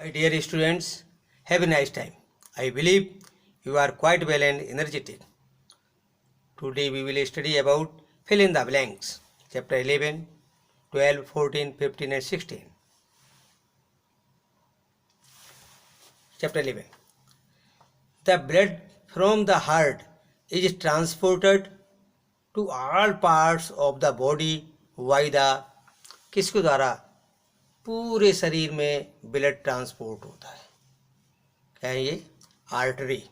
My dear students, have a nice time. I believe you are quite well and energetic. Today we will study about fill in the blanks. Chapter 11, 12, 14, 15 and 16. Chapter 11. The blood from the heart is transported to all parts of the body by the किसके द्वारा? पूरे शरीर में blood transport होता है. क्या है ये? आर्टरी.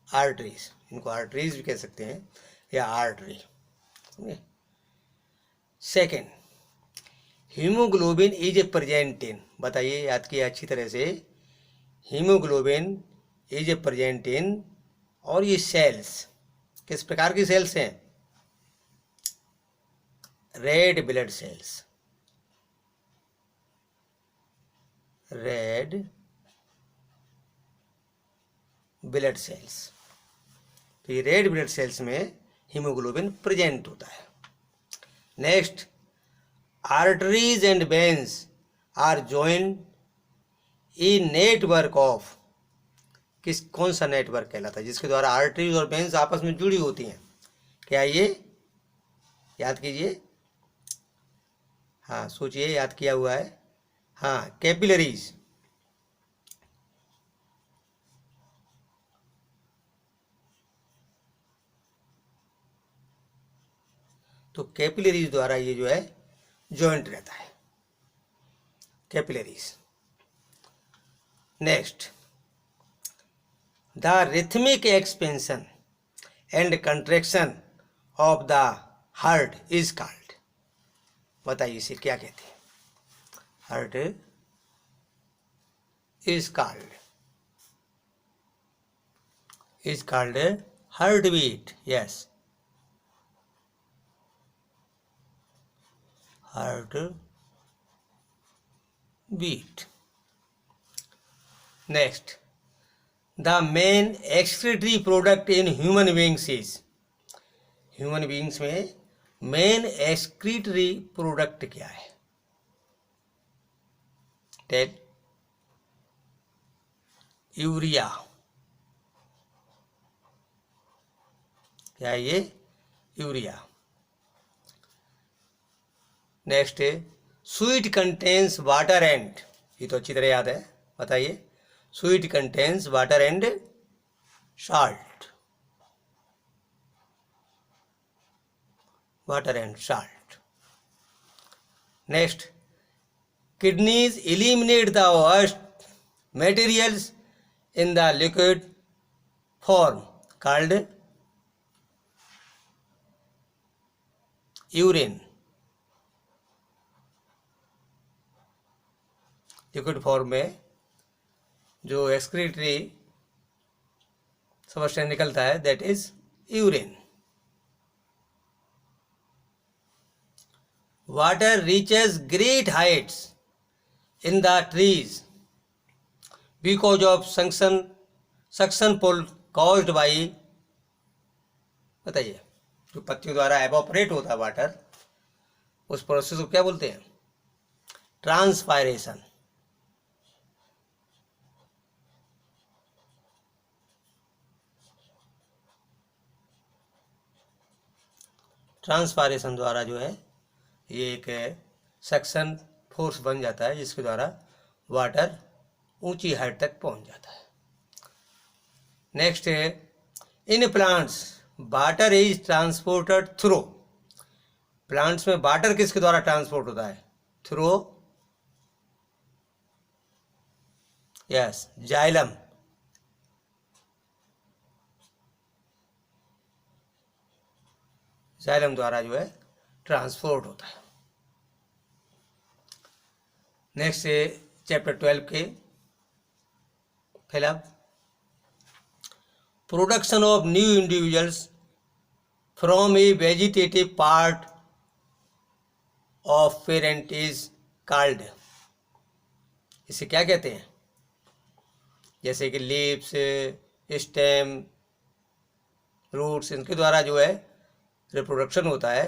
आर्टरीज, इनको आर्टरीज भी कह सकते हैं या artery. Second, haemoglobin is a present in. बताइए, याद किया अच्छी तरह से. Haemoglobin is a present in, और ये सेल्स किस प्रकार की सेल्स हैं? Red blood cells. Red blood cells. तो ये रेड ब्लड सेल्स में हीमोग्लोबिन प्रेजेंट होता है. Next, arteries and veins are joined in network of. कौन सा नेटवर्क कहलाता है जिसके द्वारा आर्टरीज और वेन्स आपस में जुड़ी होती हैं? क्या ये? याद कीजिए. हाँ, सोचिए, याद किया हुआ है. हाँ, कैपिलरीज. तो कैपिलरीज द्वारा ये जो है जॉइंट रहता है. Capillaries. Next, the rhythmic expansion and contraction of the heart is called. बताइए, इसे क्या कहते हैं? Heart is called heart beat. Yes, heart beat. Next, the main excretory product in human beings is. Human beings में main excretory product क्या है? Tell. Urea. क्या है ये? Urea. Next, sweat contains water and. ये तो अच्छी तरह याद है. बताइए, sweat contains water and salt. Water and salt. Next, kidneys eliminate the waste materials in the liquid form called urine. Liquid form में जो एक्सक्रीटरी सबस्टेंस निकलता है, that is urine. Water reaches great heights in the trees because of suction pull caused by. बताइए, जो पत्तियों द्वारा evaporate होता है वाटर, उस प्रोसेस को क्या बोलते हैं? ट्रांसपायरेशन. ट्रांसपायरेशन द्वारा जो है ये एक सक्शन फोर्स बन जाता है जिसके द्वारा वाटर ऊंची हाइट तक पहुंच जाता है. नेक्स्ट है, in plants water is transported through. Plants में वाटर किसके द्वारा ट्रांसपोर्ट होता है? थ्रू. Yes, xylem. जाइलम द्वारा जो है ट्रांसपोर्ट होता है. नेक्स्ट है चैप्टर 12 के fill up. Production of new individuals from A vegetative part of parent is called. इसे क्या कहते हैं? जैसे कि लीव्स, स्टेम, रूट्स, इनके द्वारा जो है रिप्रोडक्शन होता है,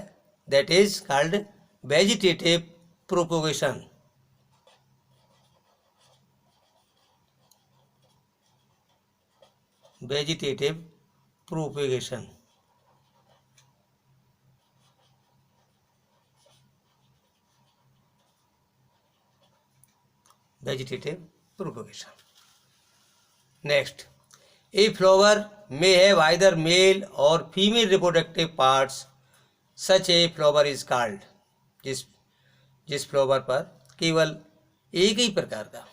that is called vegetative propagation. Vegetative propagation. Vegetative propagation. Next, a flower may have either male or female reproductive parts. Such a flower is called, जिस फ्लावर पर केवल एक ही प्रकार का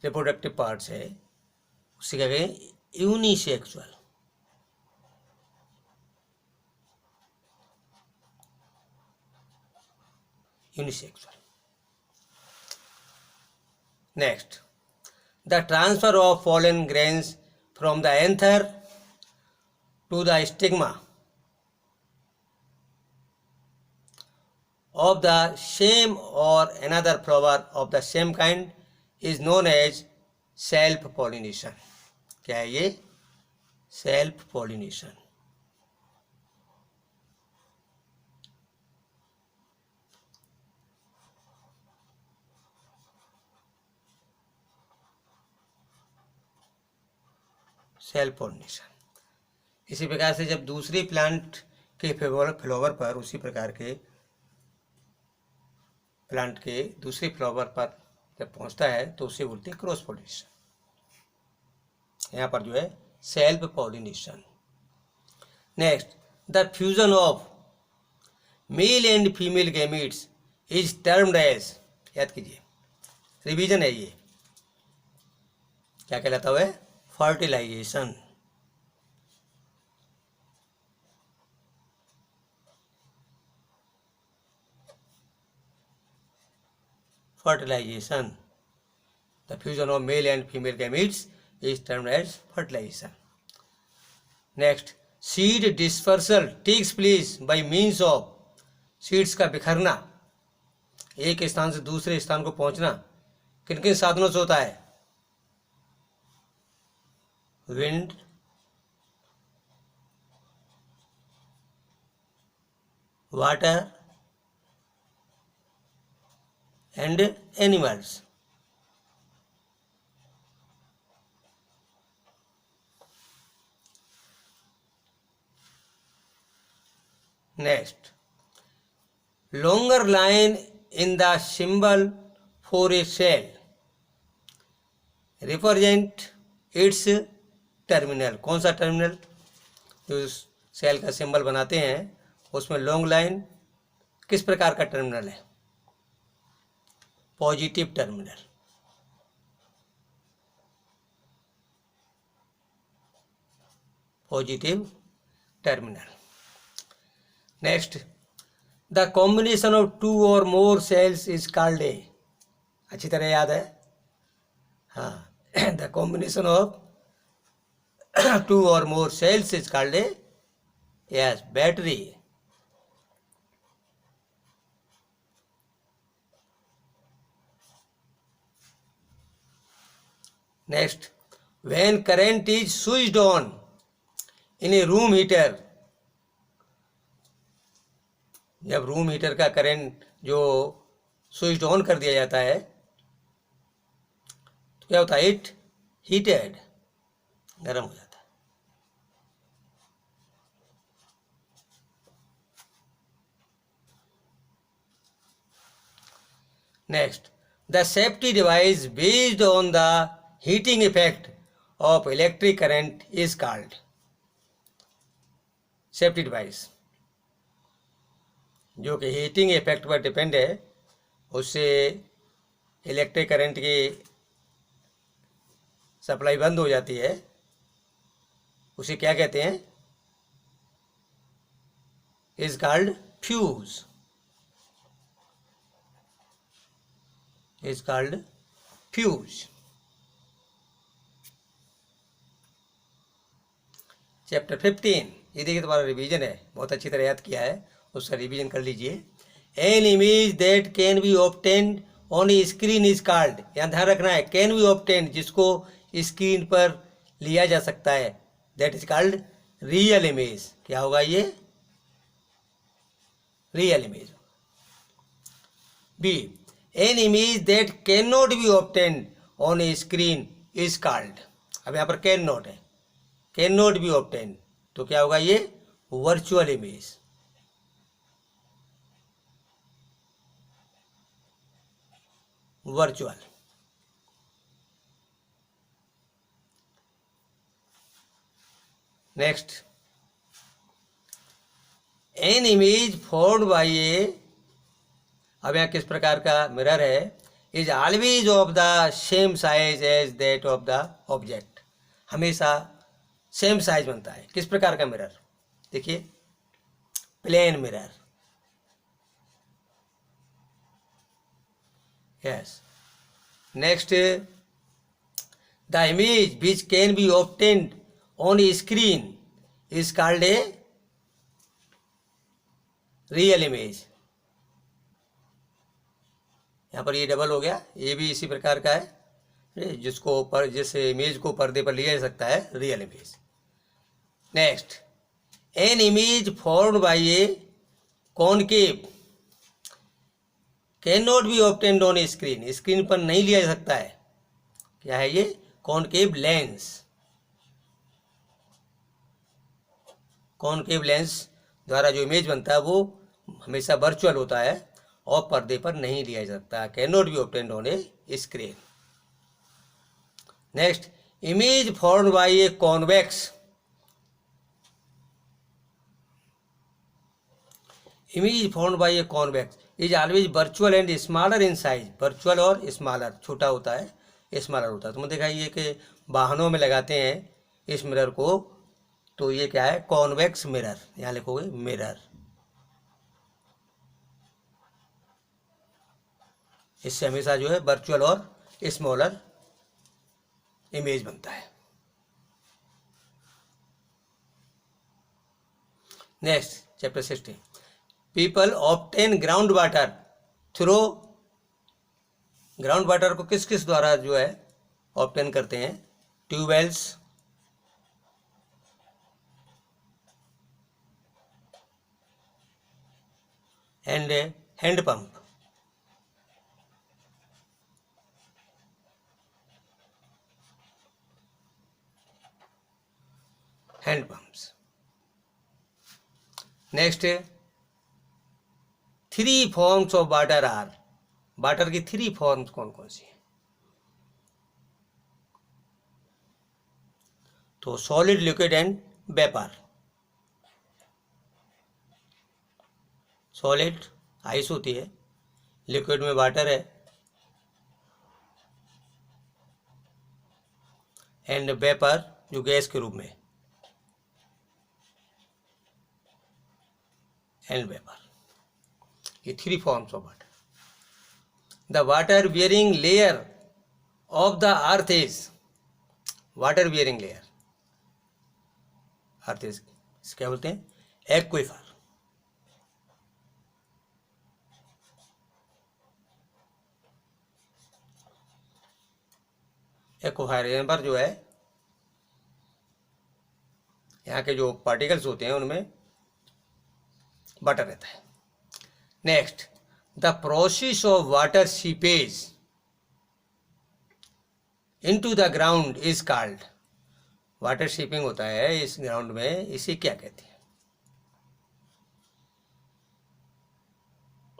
रिप्रोडक्टिव पार्ट्स है उसे क्या कहें, unisexual. Unisexual. Next, the transfer of pollen grains from the anther to the stigma of the same or another flower of the same kind is known as self pollination. क्या है ये? Self pollination. Self pollination. इसी प्रकार से जब दूसरी plant के flower पर, उसी प्रकार के प्लांट के दूसरे फ्लावर पर जब पहुंचता है तो उसे बोलते हैं क्रॉस पॉलिनेशन. यहाँ पर जो है self pollination. Next, the fusion of male and female gametes is termed as, याद कीजिए रिवीजन है ये, क्या कहलाता हुआ है? Fertilisation. fertilization. The fusion of male and female gametes is termed as fertilization. Next, seed dispersal takes place by means of, seeds का बिखरना, एक स्थान से दूसरे स्थान को पहुंचना किन किन साधनों से होता है? Wind, water and animals. Next, longer line in the symbol for a cell represent its terminal. कौन सा टर्मिनल? जो सेल का सिंबल बनाते हैं उसमें लॉन्ग लाइन किस प्रकार का टर्मिनल है? Positive terminal. Positive terminal. Next, the combination of two और more cells is called a, अच्छी तरह याद है? हाँ, द कॉम्बिनेशन ऑफ टू और more cells is called a, yes, battery. Next, when current is switched on in a room heater, जब room heater का current जो स्विच ऑन कर दिया जाता है तो क्या होता है? इट हीटेड, गर्म हो जाता है. Next, the safety device based on the heating effect of electric current is called safety device. जो कि हीटिंग इफेक्ट पर डिपेंड है, उससे इलेक्ट्रिक करंट की सप्लाई बंद हो जाती है, उसे क्या कहते हैं? Is called fuse. Is called fuse. Chapter 15, ये देखिए तुम्हारा रिवीजन है, बहुत अच्छी तरह याद किया है, उसका रिवीजन कर लीजिए. An image that can be obtained on a screen is called, यहाँ ध्यान रखना है, कैन बी ऑब्टेन्ड, जिसको स्क्रीन पर लिया जा सकता है, that is called real image. क्या होगा ये? real image. B. An image that cannot be obtained on a screen is called. अब यहाँ पर कैन नॉट है, कैन नॉट बी ऑब्टेन, तो क्या होगा ये virtual image. Virtual. Next, an image formed by a, अब यहाँ किस प्रकार का मिरर है, is always of the same size as that of the object. हमेशा सेम साइज बनता है. किस प्रकार का मिरर, देखिए plane mirror. Yes. Next, the image which can be obtained on a screen is called a real image. यहाँ पर ये डबल हो गया, ये भी इसी प्रकार का है, जिसको जिस इमेज को पर्दे पर लिया जा सकता है, real image. Next, an image formed by A concave can not be obtained on a screen. Screen पर नहीं लिया जा सकता है. क्या है ये, कॉनकेव लेंस. कॉनकेव लेंस द्वारा जो इमेज बनता है वो हमेशा वर्चुअल होता है और पर्दे पर नहीं लिया जा सकता. Can not be obtained on a screen. Next, image formed by a convex. Image formed by a convex is always virtual and smaller in size. Virtual और स्मॉलर, छोटा होता है, स्मॉलर होता है. तुमने देखा ये कि वाहनों में लगाते हैं इस मिरर को, तो ये क्या है, कॉन्वेक्स मिरर. यहाँ लिखोगे मिरर. इससे हमेशा जो है वर्चुअल और स्मॉलर इमेज बनता है. Next, chapter 16. People obtain ground water through. Ground water को किस किस द्वारा जो है ऑब्टेन करते हैं, tubewells, and hand pump. Hand pumps. Next, 3 forms of water are. Water की 3 फॉर्म्स कौन कौन सी है, तो solid, liquid and vapour. Solid ice होती है, लिक्विड में वाटर है, एंड वेपर जो गैस के रूप में, एंड वेपर. ये 3 forms of water. The water bearing layer of the earth is. Water bearing layer earth is क्या बोलते हैं, एक्विफर. एक्विफर यहाँ पर जो है, यहाँ के जो पार्टिकल्स होते हैं उनमें वाटर रहता है. Next, the process of water seepage into the ground is called. Water seeping होता है इस ग्राउंड में, इसे क्या कहते हैं,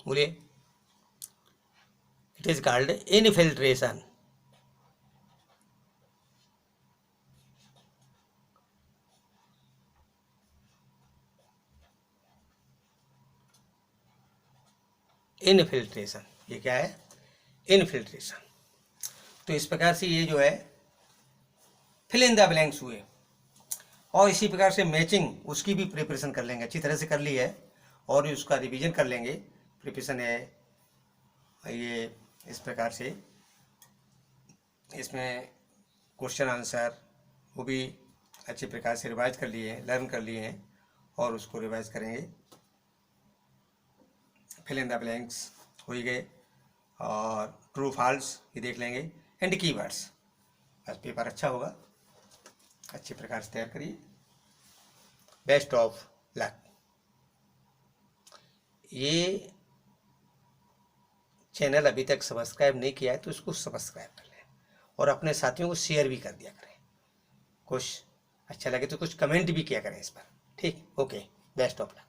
बोलिए. It is called infiltration. Infiltration, ये क्या है, इनफिल्ट्रेशन. तो इस प्रकार से ये जो है फिल इन द ब्लैंक्स हुए. और इसी प्रकार से मैचिंग उसकी भी प्रिपरेशन कर लेंगे, अच्छी तरह से कर ली है, और उसका रिवीजन कर लेंगे. प्रिपरेशन है ये इस प्रकार से, इसमें क्वेश्चन आंसर वो भी अच्छे प्रकार से रिवाइज कर लिए हैं, लर्न कर लिए हैं, और उसको रिवाइज करेंगे. फिल इन द ब्लैंक्स हो ही गए, और ट्रू फॉल्स ये देख लेंगे, एंड कीवर्ड्स. बस पेपर अच्छा होगा, अच्छे प्रकार से तैयार करिए. Best of luck. ये चैनल अभी तक सब्सक्राइब नहीं किया है तो इसको सब्सक्राइब कर लें और अपने साथियों को शेयर भी कर दिया करें। कुछ अच्छा लगे तो कुछ कमेंट भी किया करें इस पर। ठीक, ओके, बेस्ट ऑफ लक।